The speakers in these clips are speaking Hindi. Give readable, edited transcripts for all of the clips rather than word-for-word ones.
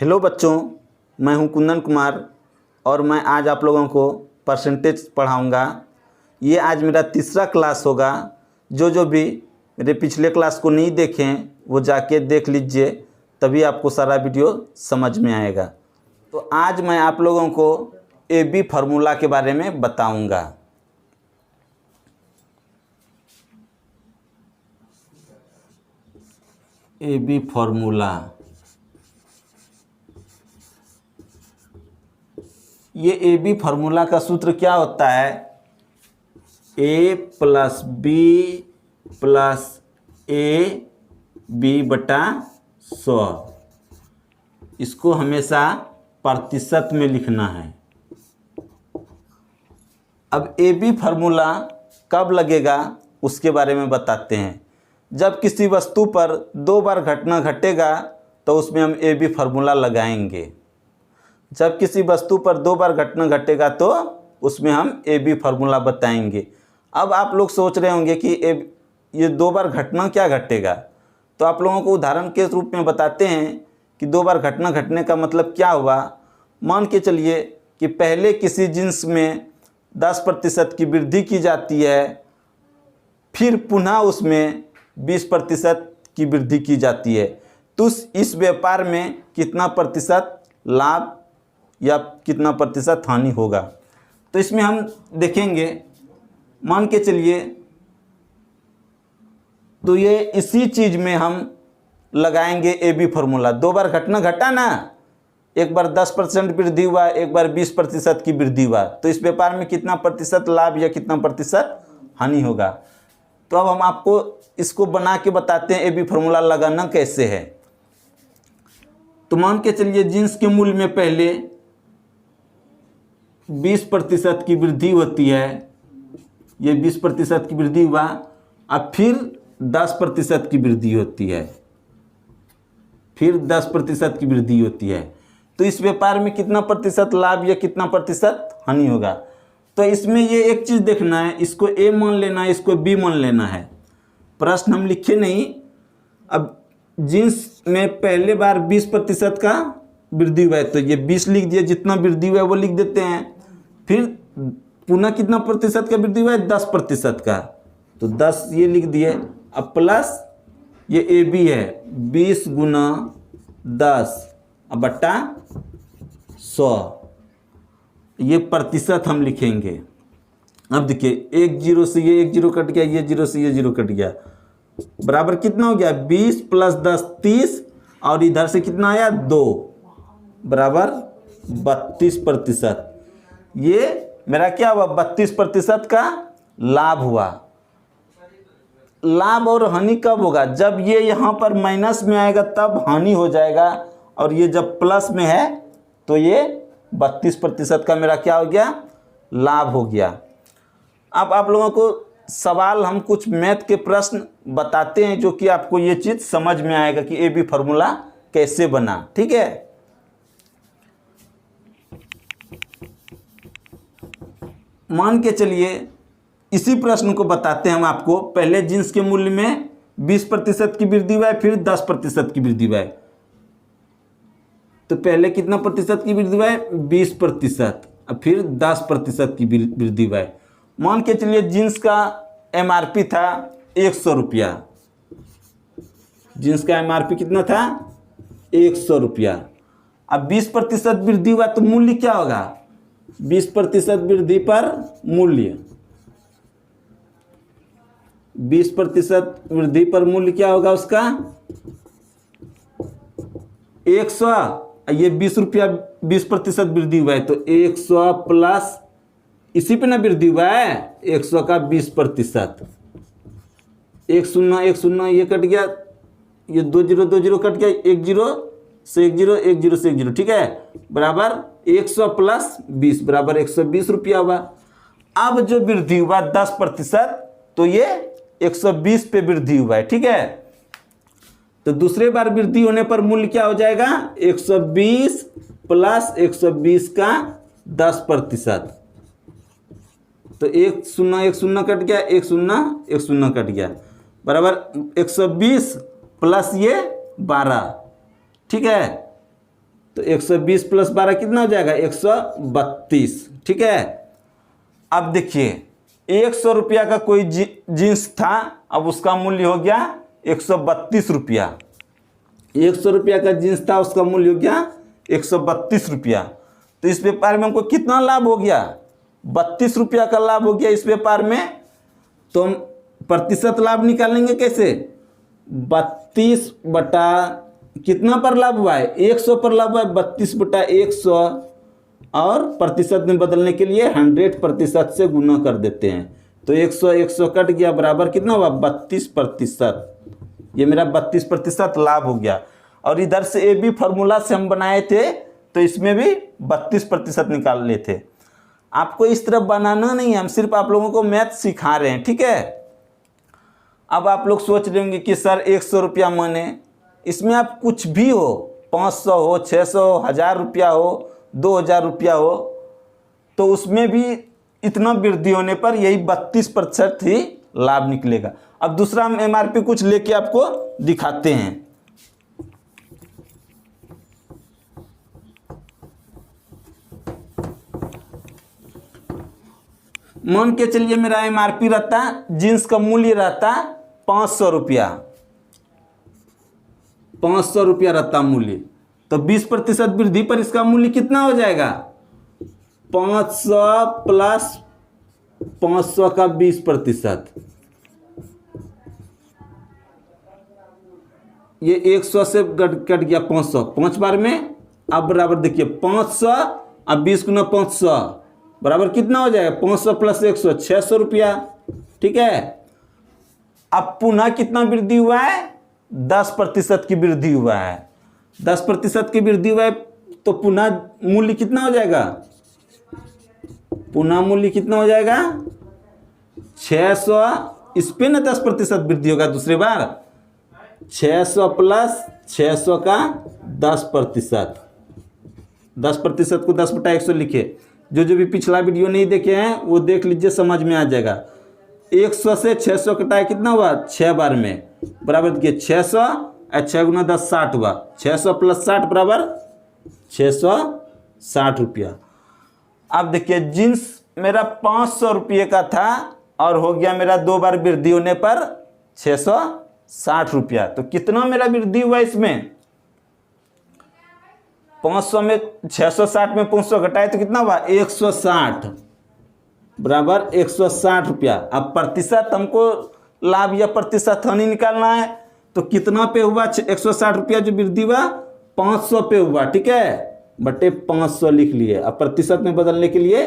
हेलो बच्चों, मैं हूं कुंदन कुमार और मैं आज आप लोगों को परसेंटेज पढ़ाऊंगा। ये आज मेरा तीसरा क्लास होगा। जो भी मेरे पिछले क्लास को नहीं देखें वो जाके देख लीजिए, तभी आपको सारा वीडियो समझ में आएगा। तो आज मैं आप लोगों को AB फार्मूला के बारे में बताऊंगा। AB फार्मूला, ये AB फार्मूला का सूत्र क्या होता है? A plus B plus AB बटा 100। इसको हमेशा प्रतिशत में लिखना है। अब AB फार्मूला कब लगेगा उसके बारे में बताते हैं। जब किसी वस्तु पर 2 बार घटना घटेगा तो उसमें हम AB फार्मूला लगाएंगे। जब किसी वस्तु पर 2 बार घटना घटेगा तो उसमें हम AB फार्मूला बताएंगे। अब आप लोग सोच रहे होंगे कि ये 2 बार घटना क्या घटेगा, तो आप लोगों को उदाहरण के रूप में बताते हैं कि 2 बार घटना घटने का मतलब क्या हुआ। मान के चलिए कि पहले किसी जिन्स में 10% की वृद्धि की जाती है, फिर पुनः उसमें 20% की वृद्धि की जाती है, तो इस व्यापार में कितना प्रतिशत लाभ या कितना प्रतिशत हानि होगा। तो इसमें हम देखेंगे, मान के चलिए तो ये इसी चीज़ में हम लगाएंगे AB फार्मूला। 2 बार घटना घटा ना, एक बार 10% वृद्धि हुआ, एक बार 20% की वृद्धि हुआ, तो इस व्यापार में कितना प्रतिशत लाभ या कितना प्रतिशत हानि होगा। तो अब हम आपको इसको बना के बताते हैं AB फार्मूला लगाना कैसे है। तो मान के चलिए जिन्स के मूल्य में पहले 20% की वृद्धि होती है, ये 20% की वृद्धि हुआ, अब फिर 10% की वृद्धि होती है, फिर 10% की वृद्धि होती है, तो इस व्यापार में कितना प्रतिशत लाभ या कितना प्रतिशत हानि होगा। तो इसमें ये एक चीज़ देखना है, इसको A मान लेना है, इसको B मान लेना है। प्रश्न हम लिखे नहीं। अब जिन्स में पहले बार 20% का वृद्धि हुआ है तो ये 20 लिख दिया, जितना वृद्धि हुआ है वो लिख देते हैं। फिर पुनः कितना प्रतिशत का वृद्धि हुआ है? 10% का, तो 10 ये लिख दिए। अब प्लस ये AB है 20 गुना 10 अब बट्टा 100, ये प्रतिशत हम लिखेंगे। अब देखिए, एक 0 से ये 1 0 कट गया, ये 0 से ये 0 कट गया, बराबर कितना हो गया? 20 प्लस 10 30, और इधर से कितना आया? 2, बराबर 32%। ये मेरा क्या हुआ? 32% का लाभ हुआ। लाभ और हानि कब होगा? जब ये यहाँ पर माइनस में आएगा तब हानि हो जाएगा, और ये जब प्लस में है तो ये 32% का मेरा क्या हो गया? लाभ हो गया। अब आप लोगों को सवाल, हम कुछ मैथ के प्रश्न बताते हैं जो कि आपको ये चीज़ समझ में आएगा कि AB फार्मूला कैसे बना। ठीक है, मान के चलिए इसी प्रश्न को बताते हैं हम आपको। पहले जिन्स के मूल्य में 20% की वृद्धि हुआ है, फिर 10% की वृद्धि हुआ है। तो पहले कितना प्रतिशत की वृद्धि हुआ है? 20%, और फिर 10% की वृद्धि हुआ है। मान के चलिए जिन्स का MRP था 100 रुपया। जिन्स का MRP कितना था? 100 रुपया। अब 20% वृद्धि हुआ तो मूल्य क्या होगा? 20% वृद्धि पर मूल्य, 20% वृद्धि पर मूल्य क्या होगा उसका? 100, ये 20 रुपया 20% वृद्धि हुआ है, तो 100 प्लस इसी पे ना वृद्धि हुआ है 100 का 20%। 1 0 1 0 ये कट गया, ये 2 0 2 0 कट गया, 1 0 से 1 0 1 0 से 1 0, ठीक है, बराबर 100 प्लस 20 बराबर 120 रुपया हुआ। अब जो वृद्धि हुआ 10%, तो ये 120 पे वृद्धि हुआ है। ठीक है, तो दूसरे बार वृद्धि होने पर मूल्य क्या हो जाएगा? 120 प्लस 120 का 10%, तो 1 0 1 0 कट गया, 1 0 1 0 कट गया, बराबर 120 प्लस ये 12। ठीक है, तो 120 प्लस 12 कितना हो जाएगा 132। ठीक है, अब देखिए 100 रुपया का कोई जींस था, अब उसका मूल्य हो गया 132 रुपया। 100 रुपया का जींस था, उसका मूल्य हो गया 132 रुपया। तो इस व्यापार में हमको कितना लाभ हो गया 32 रुपया का लाभ हो गया इस व्यापार में। तो हम प्रतिशत लाभ निकालेंगे कैसे, 32 बटा कितना पर लाभ हुआ है 100 पर लाभ हुआ है, 32 बटा 100 और प्रतिशत में बदलने के लिए 100% से गुना कर देते हैं। तो 100 कट गया, बराबर कितना हुआ 32%। ये मेरा 32% लाभ हो गया। और इधर से ये भी फार्मूला से हम बनाए थे, तो इसमें भी 32% निकाल लिए थे। आपको इस तरह बनाना नहीं है, हम सिर्फ आप लोगों को मैथ सिखा रहे हैं। ठीक है, अब आप लोग सोच रहे होंगे कि सर 100 रुपया माने, इसमें आप कुछ भी हो, 500 हो, 600 हो, 1000 रुपया हो, 2000 रुपया हो, तो उसमें भी इतना वृद्धि होने पर यही 32% ही लाभ निकलेगा। अब दूसरा हम एमआरपी कुछ लेके आपको दिखाते हैं। मान के चलिए मेरा एमआरपी रहता, जींस का मूल्य रहता 500 रुपया, 500 रुपया रहता मूल्य, तो 20% वृद्धि पर इसका मूल्य कितना हो जाएगा 500 प्लस 500 का 20%। ये 100 से कट गया 500, 5 बार में। अब बराबर देखिए 500, अब 20 गुना 500 बराबर कितना हो जाएगा 500 प्लस 100 600 रुपया। ठीक है, अब पुनः कितना वृद्धि हुआ है 10% की वृद्धि हुआ है। 10% की वृद्धि हुआ है, तो पुनः मूल्य कितना हो जाएगा, पुनः मूल्य कितना हो जाएगा 600। इस पे ना 10% वृद्धि होगा दूसरी बार, 600 प्लस 600 का 10%। 10% को 10 बटा 100 लिखे। जो भी पिछला वीडियो नहीं देखे हैं वो देख लीजिए, समझ में आ जाएगा। 100 से 600 कटाए कितना हुआ 6 बार में, बराबर देखिए 600 और 6 गुना 10 60 हुआ, 600 प्लस 60 बराबर 660 रुपया। अब देखिए जींस मेरा 500 रुपये का था और हो गया मेरा 2 बार वृद्धि होने पर 660 रुपया। तो कितना मेरा वृद्धि हुआ इसमें 500 में 660 में 500 घटाए तो कितना हुआ 160 बराबर 160 रुपया। अब प्रतिशत हमको लाभ या प्रतिशत हानि निकालना है, तो कितना पे हुआ 160 रुपया जो वृद्धि हुआ 500 पे हुआ। ठीक है, बटे 500 लिख लिए। अब प्रतिशत में बदलने के लिए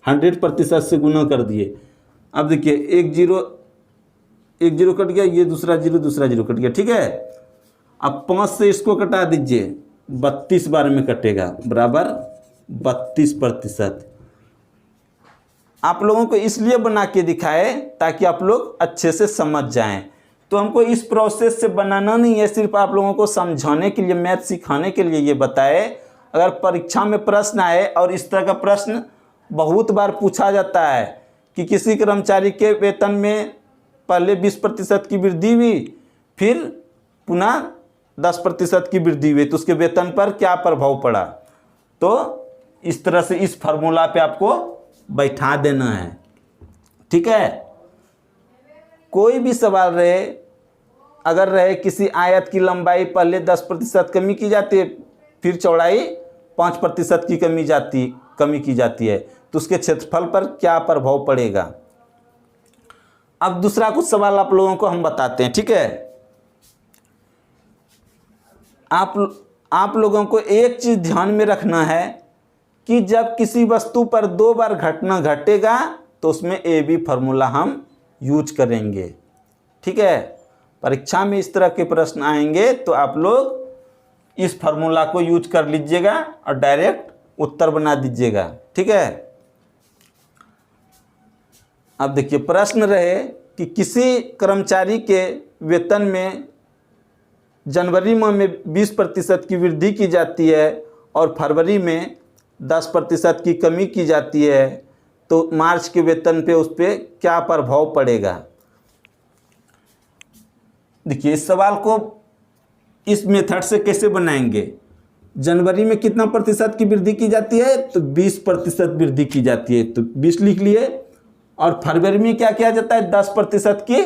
100% से गुना कर दिए। अब देखिए एक जीरो कट गया, ये दूसरा जीरो कट गया। ठीक है, अब 5 से इसको कटा दीजिए, 32 बार में कटेगा बराबर 32%। आप लोगों को इसलिए बना के दिखाए ताकि आप लोग अच्छे से समझ जाएं। तो हमको इस प्रोसेस से बनाना नहीं है, सिर्फ आप लोगों को समझाने के लिए, मैथ सिखाने के लिए ये बताए। अगर परीक्षा में प्रश्न आए और इस तरह का प्रश्न बहुत बार पूछा जाता है कि किसी कर्मचारी के वेतन में पहले 20% की वृद्धि हुई, फिर पुनः 10% की वृद्धि हुई, तो उसके वेतन पर क्या प्रभाव पड़ा। तो इस तरह से इस फार्मूला पे आपको बैठा देना है। ठीक है, कोई भी सवाल रहे, अगर रहे किसी आयत की लंबाई पहले 10% कमी की जाती है, फिर चौड़ाई 5% की कमी की जाती है, तो उसके क्षेत्रफल पर क्या प्रभाव पड़ेगा। अब दूसरा कुछ सवाल आप लोगों को हम बताते हैं। ठीक है, आप लोगों को एक चीज़ ध्यान में रखना है कि जब किसी वस्तु पर 2 बार घटना घटेगा तो उसमें ए बी फार्मूला हम यूज करेंगे। ठीक है, परीक्षा में इस तरह के प्रश्न आएंगे तो आप लोग इस फार्मूला को यूज कर लीजिएगा और डायरेक्ट उत्तर बना दीजिएगा। ठीक है, अब देखिए प्रश्न रहे कि किसी कर्मचारी के वेतन में जनवरी माह में 20% की वृद्धि की जाती है और फरवरी में 10% की कमी की जाती है, तो मार्च के वेतन पे उस पर क्या प्रभाव पड़ेगा। देखिए इस सवाल को इस मेथड से कैसे बनाएंगे। जनवरी में कितना प्रतिशत की वृद्धि की जाती है, तो 20% वृद्धि की जाती है, तो 20 लिख लिए। और फरवरी में क्या किया जाता है, 10% की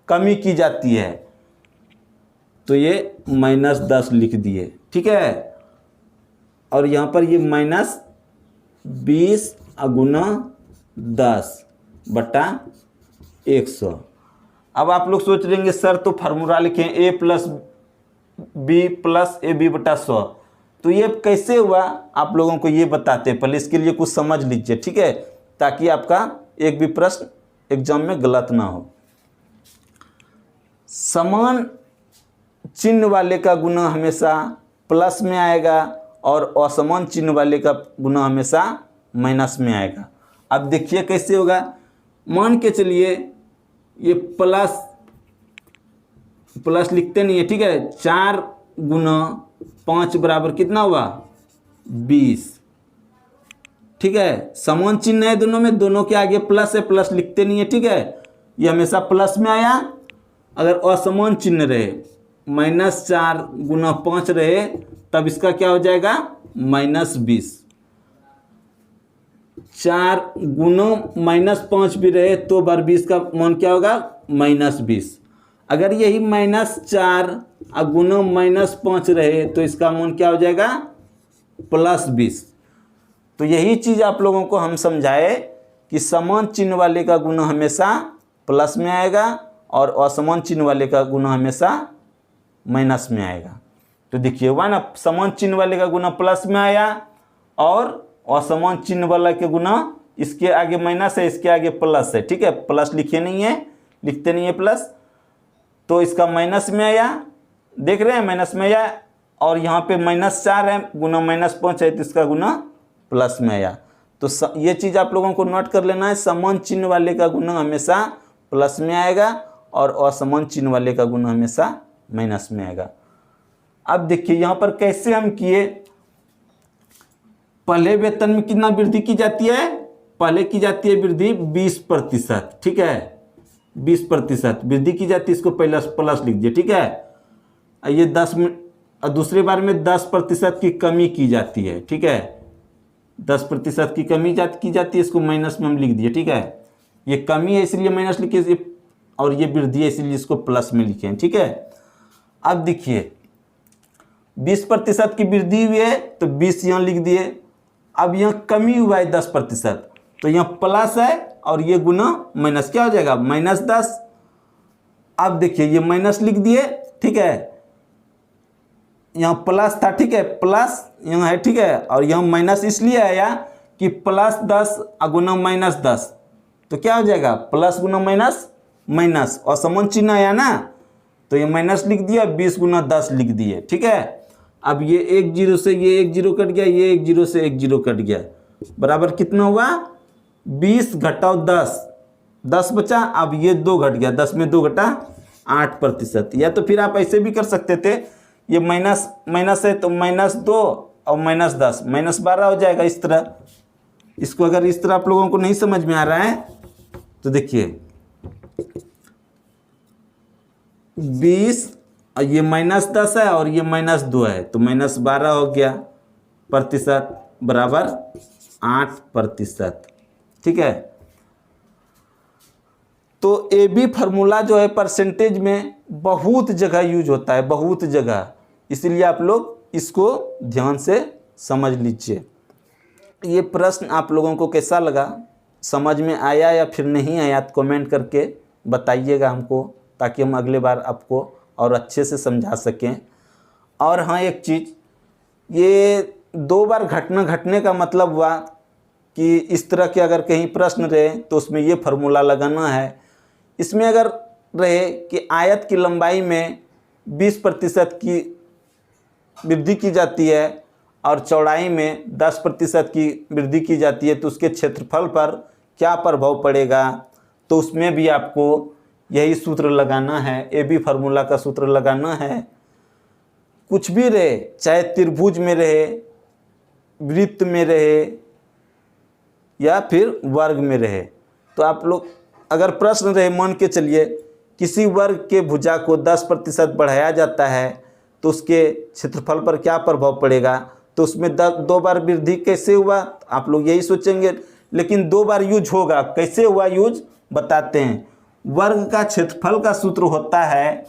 कमी की जाती है, तो ये -10 लिख दिए, ठीक है। और यहाँ पर ये -20 गुना 10/100। अब आप लोग सोच लेंगे सर तो फार्मूला लिखें a + b + ab/100, तो ये कैसे हुआ आप लोगों को ये बताते हैं। पहले इसके लिए कुछ समझ लीजिए, ठीक है, ताकि आपका एक भी प्रश्न एग्जाम में गलत ना हो। समान चिन्ह वाले का गुना हमेशा प्लस में आएगा और असमान चिन्ह वाले का गुना हमेशा माइनस में आएगा। अब देखिए कैसे होगा। मान के चलिए ये प्लस लिखते नहीं है, ठीक है। 4 गुना 5 बराबर कितना हुआ, 20, ठीक है। समान चिन्ह है दोनों में, दोनों के आगे प्लस है, प्लस लिखते नहीं है, ठीक है। ये हमेशा प्लस में आया। अगर असमान चिन्ह रहे, -4 गुना 5 रहे, तब इसका क्या हो जाएगा, -20। 4 गुना -5 भी रहे तो बार 20 का मान क्या होगा, -20। अगर यही -4 गुना -5 रहे तो इसका मान क्या हो जाएगा, +20। तो यही चीज़ आप लोगों को हम समझाए कि समान चिन्ह वाले का गुना हमेशा प्लस में आएगा और असमान चिन्ह वाले का गुना हमेशा माइनस में आएगा। तो देखिए हुआ ना, समान चिन्ह वाले का गुना प्लस में आया और असमान चिन्ह वाला के गुना, इसके आगे माइनस है, इसके आगे प्लस है, ठीक है। प्लस लिखे नहीं है, लिखते नहीं है प्लस, तो इसका माइनस में आया, देख रहे हैं माइनस में आया। और यहाँ पे -4 है गुना -5 है, तो इसका गुना प्लस में आया। तो ये चीज़ आप लोगों को नोट कर लेना है, समान चिन्ह वाले का गुना हमेशा प्लस में आएगा और असमान चिन्ह वाले का गुना हमेशा माइनस में आएगा। अब देखिए यहाँ पर कैसे हम किए। पहले वेतन में कितना वृद्धि की जाती है, पहले की जाती है वृद्धि 20%, ठीक है। 20% वृद्धि की जाती है, इसको पहले प्लस लिख दिए, ठीक है। ये 10 में, दूसरे बार में 10% की कमी की जाती है, ठीक है। 10% की कमी की जाती है, इसको माइनस में हम लिख दिए, ठीक है। ये कमी है इसलिए माइनस लिखे, और ये वृद्धि है इसलिए इसको प्लस में लिखे, ठीक है। अब देखिए 20% की वृद्धि हुई है तो 20 यहाँ लिख दिए। अब यहाँ कमी हुआ है 10%, तो यहाँ प्लस है और ये गुना माइनस, क्या हो जाएगा, -10। अब देखिए ये माइनस लिख दिए, ठीक है। यहाँ प्लस था, ठीक है, प्लस यहाँ है, ठीक है। और यहाँ माइनस इसलिए आया कि +10 गुना -10, तो क्या हो जाएगा, प्लस गुना माइनस माइनस, असमान चिन्ह आया ना, तो ये माइनस लिख दिया, 20 गुना 10 लिख दिए, ठीक है। अब ये 1 0 से ये 1 0 कट गया, ये 1 0 से 1 0 कट गया, बराबर कितना हुआ, 20 घटाओ 10, 10 बचा। अब ये 2 घट गया, 10 में 2 घटा 8%। या तो फिर आप ऐसे भी कर सकते थे, ये माइनस माइनस है तो -2 और -10, -12 हो जाएगा इस तरह। इसको अगर इस तरह आप लोगों को नहीं समझ में आ रहा है तो देखिए 20, ये -10 है और ये -2 है, तो -12 हो गया प्रतिशत, बराबर 8%, ठीक है। तो ए बी फार्मूला जो है परसेंटेज में बहुत जगह यूज होता है, बहुत जगह, इसलिए आप लोग इसको ध्यान से समझ लीजिए। ये प्रश्न आप लोगों को कैसा लगा, समझ में आया या फिर नहीं आया, तो कमेंट करके बताइएगा हमको, ताकि हम अगले बार आपको और अच्छे से समझा सकें। और हाँ एक चीज़, ये 2 बार घटना घटने का मतलब हुआ कि इस तरह के अगर कहीं प्रश्न रहे तो उसमें ये फार्मूला लगाना है। इसमें अगर रहे कि आयत की लंबाई में 20% की वृद्धि की जाती है और चौड़ाई में 10% की वृद्धि की जाती है, तो उसके क्षेत्रफल पर क्या प्रभाव पड़ेगा, तो उसमें भी आपको यही सूत्र लगाना है, ए बी फार्मूला का सूत्र लगाना है। कुछ भी रहे, चाहे त्रिभुज में रहे, वृत्त में रहे या फिर वर्ग में रहे, तो आप लोग अगर प्रश्न रहे, मान के चलिए किसी वर्ग के भुजा को 10% बढ़ाया जाता है तो उसके क्षेत्रफल पर क्या प्रभाव पड़ेगा, तो उसमें 2 बार वृद्धि कैसे हुआ आप लोग यही सोचेंगे, लेकिन 2 बार यूज होगा। कैसे हुआ यूज बताते हैं। वर्ग का क्षेत्रफल का सूत्र होता है,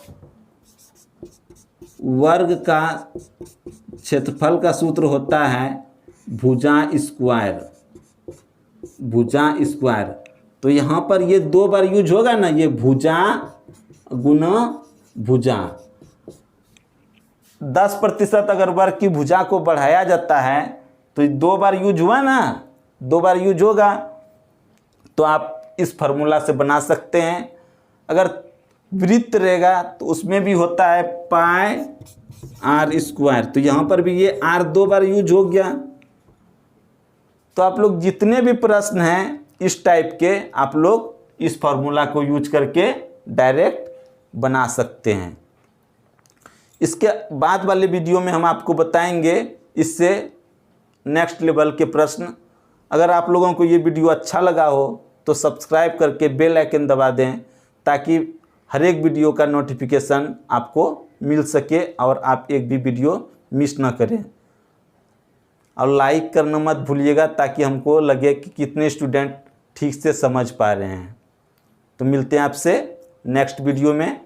वर्ग का क्षेत्रफल का सूत्र होता है भुजा स्क्वायर, भुजा स्क्वायर। तो यहाँ पर ये 2 बार यूज होगा ना, ये भुजा गुना भुजा। 10% अगर वर्ग की भुजा को बढ़ाया जाता है तो 2 बार यूज हुआ ना, 2 बार यूज होगा, तो आप इस फार्मूला से बना सकते हैं। अगर वृत्त रहेगा तो उसमें भी होता है पाई आर स्क्वायर, तो यहाँ पर भी ये आर 2 बार यूज हो गया। तो आप लोग जितने भी प्रश्न हैं इस टाइप के, आप लोग इस फार्मूला को यूज करके डायरेक्ट बना सकते हैं। इसके बाद वाले वीडियो में हम आपको बताएंगे इससे नेक्स्ट लेवल के प्रश्न। अगर आप लोगों को ये वीडियो अच्छा लगा हो तो सब्सक्राइब करके बेल आइकन दबा दें, ताकि हर एक वीडियो का नोटिफिकेशन आपको मिल सके और आप एक भी वीडियो मिस ना करें। और लाइक करना मत भूलिएगा, ताकि हमको लगे कि कितने स्टूडेंट ठीक से समझ पा रहे हैं। तो मिलते हैं आपसे नेक्स्ट वीडियो में।